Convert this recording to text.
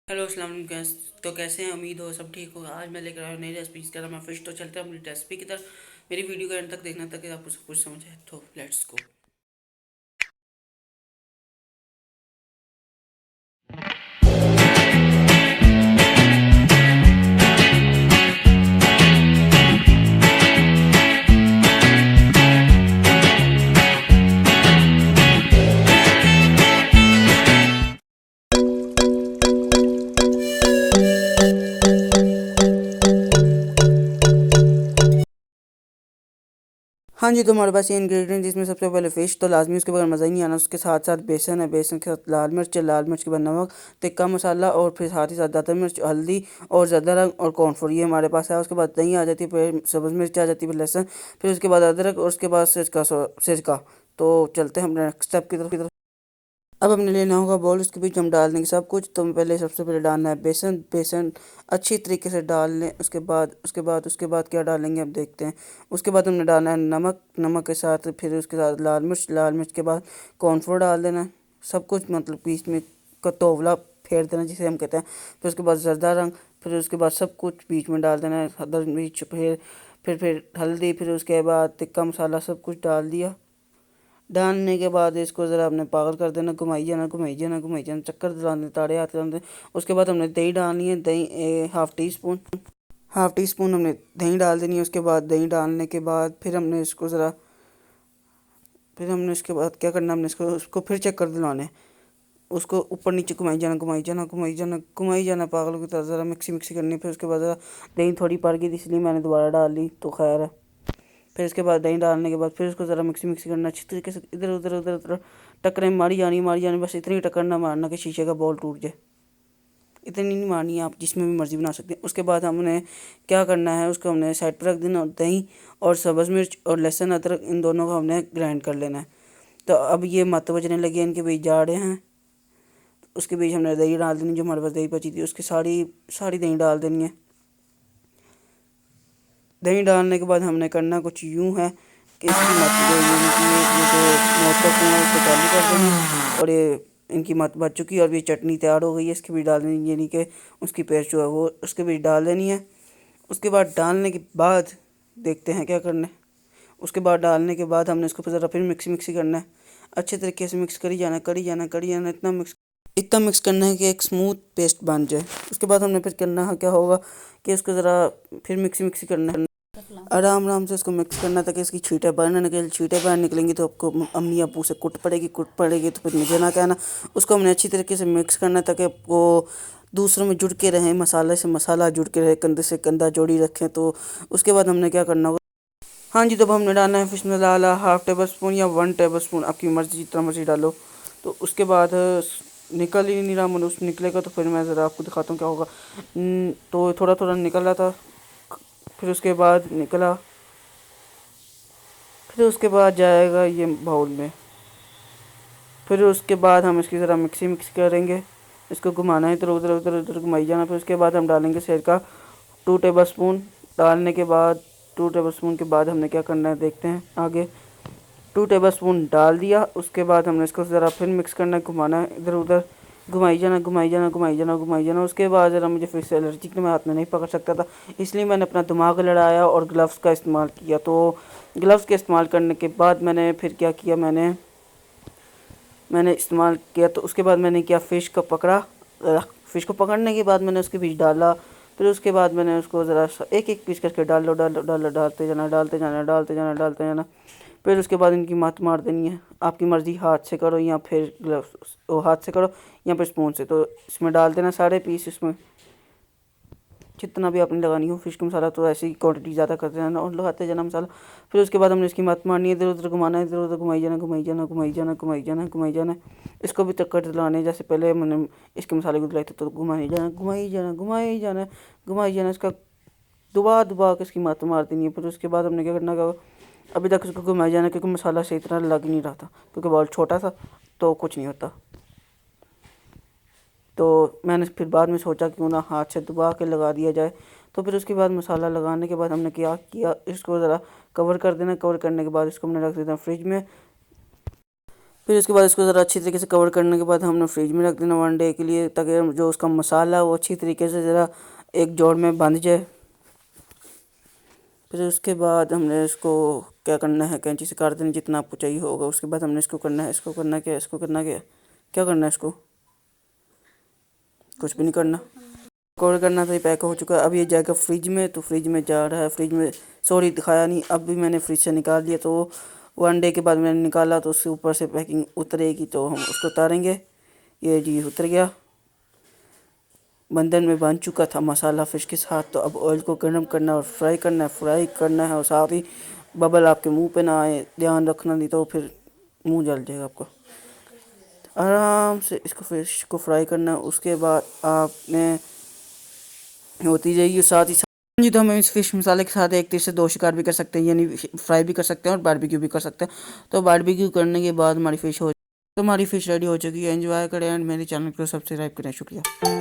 Hello अस्सलाम वालेकुम तो कैसे हैं। उम्मीद हो सब ठीक होगा। आज मैं लेकर आया हूँ नई रेसिपी जिसका नाम है फिश। तो चलते हैं अपनी रेसिपी की तरफ। मेरी वीडियो का एंड तक देखना ताकि आपको सब कुछ समझ आए। तो लेट्स गो। हाँ जी, तो हमारे पास ये इंग्रेडिएंट जिसमें सबसे पहले फ़िश तो लाजमी, उसके बगैर मज़ा ही नहीं आना। उसके साथ साथ बेसन है, बेसन के साथ लाल मिर्च है, लाल मिर्च के बाद नमक, तिक्का मसाला और फिर साथ ही साथ दाता मिर्च, हल्दी और ज़्यादा रंग और कॉर्नफ्लोर ये हमारे पास है। उसके बाद दही आ जाती है, फिर सब्ज़ मिर्च आ जाती है, फिर लहसुन, फिर उसके बाद अदरक और उसके बाद सिरका। तो चलते हैं हम नेक्स्ट स्टेप की तरफ। अब हमने लेना होगा बॉल, उसके बीच हम डाल देंगे सब कुछ। तो पहले सबसे पहले डालना है बेसन। बेसन अच्छी तरीके से डाल लें। उसके बाद क्या डालेंगे अब देखते हैं। उसके बाद हमने डालना है नमक। नमक के साथ फिर उसके साथ लाल मिर्च। लाल मिर्च के बाद कॉर्नफ्लोर डाल देना है। सब कुछ मतलब बीच में कतोवला फेर देना जिसे हम कहते हैं। फिर उसके बाद जर्दा रंग। फिर उसके बाद सब कुछ बीच में डाल देना है। हर मिर्च फिर हल्दी, फिर उसके बाद टिक्का मसाला सब कुछ डाल दिया। डालने के बाद इसको ज़रा आपने पागल कर देना, घुमाई जाना घुमाई जाना घुमाई जाना, चक्कर दिलाने, ताड़े हाथ दिलाने। उसके बाद हमने दही डालनी है। दही हाफ़ टी स्पून हमने दही डाल देनी है। उसके बाद दही डालने के बाद फिर हमने इसके बाद क्या करना, हमने इसको उसको फिर चक्कर दिलाने हैं। उसको ऊपर नीचे घुमाई जाना घुमाई जाना घुमाई जाना घुमाई जाना पागलों की तरह, ज़रा मिक्सी मिक्सी करनी। फिर उसके बाद ज़रा दही थोड़ी पड़ गई थी इसलिए मैंने दोबारा डाल ली, तो खैर है। फिर इसके बाद दही डालने के बाद फिर उसको ज़रा मिक्सी मिक्सी करना अच्छी तरीके से। इधर उधर उधर उधर टक्करें मारी जानी, बस इतनी टक्कर ना मारना कि शीशे का बॉल टूट जाए। इतनी नहीं मारनी है, आप जिसमें भी मर्ज़ी बना सकते हैं। उसके बाद हमने क्या करना है, उसको हमने साइड पर रख देना। और दही और सब्ज़ मिर्च और लहसुन अदरक इन दोनों को हमने ग्राइंड कर लेना है। तो अब ये मत बजने लगे, इनके बीच जाड़े हैं। उसके बीच हमने दही डाल देनी, जो हमारे पास दही बची थी उसकी सारी सारी दही डाल देनी है। दही डालने के बाद हमने करना कुछ यूँ है कि इसकी मत जो ये जो मोदक कुआँ है उसको चालू कर देना। और ये इनकी मत बच चुकी है और ये चटनी तैयार हो गई है। इसके बीच डाल देनी, यानी कि उसकी पेस्ट जो है वो उसके बीच डाल देनी है। उसके बाद डालने के बाद देखते हैं क्या करना है। उसके बाद डालने के बाद हमने इसको ज़रा फिर मिक्सी मिक्सी करना है। अच्छे तरीके से मिक्स करी जाना करी जाना करी जाना, इतना मिक्स करना है कि एक स्मूथ पेस्ट बन जाए। उसके बाद हमने फिर करना है क्या होगा कि उसको ज़रा फिर मिक्सी मिक्सी करना है। आराम आराम से इसको मिक्स करना ताकि इसकी छींटे बाहर ना निकले। छींटे बाहर निकलेंगी तो आपको अम्मी अबू से कुट पड़ेगी, तो फिर मुझे ना कहना। उसको हमने अच्छी तरीके से मिक्स करना है ताकि वो दूसरों में जुड़ के रहें, मसाले से मसाला जुड़ के रहे, कंधे से कंधा जोड़ी रखें। तो उसके बाद हमने क्या करना होगा। हाँ जी, तो अब हमने डालना है फिश मसाला हाफ़ टेबल स्पून या 1 टेबल स्पून, आपकी मर्ज़ी जितना मर्ज़ी डालो। तो उसके बाद निकल ही नहीं रहा, मतलब उस निकलेगा तो फिर मैं ज़रा आपको दिखाता हूँ क्या होगा। तो थोड़ा थोड़ा निकल रहा था, फिर उसके बाद निकला, फिर उसके बाद जाएगा ये बाउल में। फिर उसके बाद हम इसकी ज़रा मिक्सी मिक्स करेंगे। इसको घुमाना है, इधर उधर उधर उधर घुमाई जाना। फिर उसके बाद हम डालेंगे सिरका 2 टेबल स्पून। डालने के बाद 2 टेबल स्पून के बाद हमने क्या करना है देखते हैं आगे। 2 टेबल स्पून डाल दिया। उसके बाद हमने इसको ज़रा फिर मिक्स करना है, घुमाना है, इधर उधर घुमाई जाना घुमाई जाना घुमाई जाना घुमाई जाना। उसके बाद ज़रा मुझे फिर से एलर्जी थी, मैं हाथ में नहीं पकड़ सकता था, इसलिए मैंने अपना दिमाग लड़ाया और ग्लव्स का इस्तेमाल किया। तो ग्लव्स के इस्तेमाल करने के बाद मैंने फिर क्या किया, मैंने इस्तेमाल किया। तो उसके बाद मैंने क्या, फ़िश को पकड़ने के बाद मैंने उसके बीच डाला। फिर उसके बाद मैंने उसको ज़रा एक एक पीस करके डालते जाना डालते जाना डालते जाना डालते जाना। फिर उसके बाद इनकी मत मार देनी है। आपकी मर्ज़ी, हाथ से करो या फिर ग्लव्स हाथ से करो या फिर स्पून से। तो इसमें डाल देना सारे पीस, इसमें जितना भी आपने लगानी हो फ़िश का मसाला, तो ऐसी क्वांटिटी ज़्यादा करते जाना और लगाते जाना मसाला। फिर उसके बाद हमने इसकी मत मारनी है, इधर उधर घुमाना है, इधर उधर घुमाई जाना घुमाई जाना घुमाई जाना घुमाई जाना घुमाई जाना। इसको भी चक्कर दिलाने, जैसे पहले मैंने इसके मसाले को दिलाई थे, तो घुमाई जाना घुमाई जाना घुमाई जाना घुमाई जाना। इसका दुबा दुबा के इसकी मत मार देनी है। फिर उसके बाद हमने क्या करना होगा, अभी तक इसको घुमाई जाना, क्योंकि मसाला सही तरह लग नहीं रहा था, क्योंकि बॉल छोटा था तो कुछ नहीं होता। तो मैंने फिर बाद में सोचा क्यों ना हाथ से दबा के लगा दिया जाए। तो फिर उसके बाद मसाला लगाने के बाद हमने क्या किया, इसको ज़रा कवर कर देना। कवर करने के बाद इसको हमने रख देना फ्रिज में। फिर उसके बाद इसको ज़रा अच्छी तरीके से कवर करने के बाद हमने फ्रिज में रख देना 1 डे के लिए, ताकि जो उसका मसाला वो अच्छी तरीके से ज़रा एक जोड़ में बंध जाए। फिर उसके बाद हमने इसको क्या करना है, कैंची से काट देना जितना आपको चाहिए होगा। उसके बाद हमने इसको करना है, इसको करना क्या, इसको करना क्या करना है, इसको कुछ भी नहीं करना, कवर करना था। ये पैक हो चुका है। अब ये जाएगा फ्रिज में, तो फ्रिज में जा रहा है। फ्रिज में सॉरी दिखाया नहीं, अब भी मैंने फ्रिज से निकाल लिया। तो 1 डे के बाद मैंने निकाला, तो उसके ऊपर से पैकिंग उतरेगी, तो हम उसको उतारेंगे। ये जी उतर गया, बंधन में बन चुका था मसाला फ़िश के साथ। तो अब ऑयल को गर्म करना और फ्राई करना है और साथ ही बबल आपके मुंह पे ना आए, ध्यान रखना, नहीं तो फिर मुंह जल जाएगा आपको। आराम से इसको फ़िश को फ्राई करना है। उसके बाद आपने होती जाएगी साथ ही साथ जी। तो हम इस फ़िश मसाले के साथ 1 तीर से 2 शिकार भी कर सकते हैं, यानी फ्राई भी कर सकते हैं और बारबेक्यू भी कर सकते हैं। तो बारबेक्यू करने के बाद हमारी फ़िश रेडी हो चुकी है। एंजॉय करें एंड मेरे चैनल को सब्सक्राइब करें। शुक्रिया।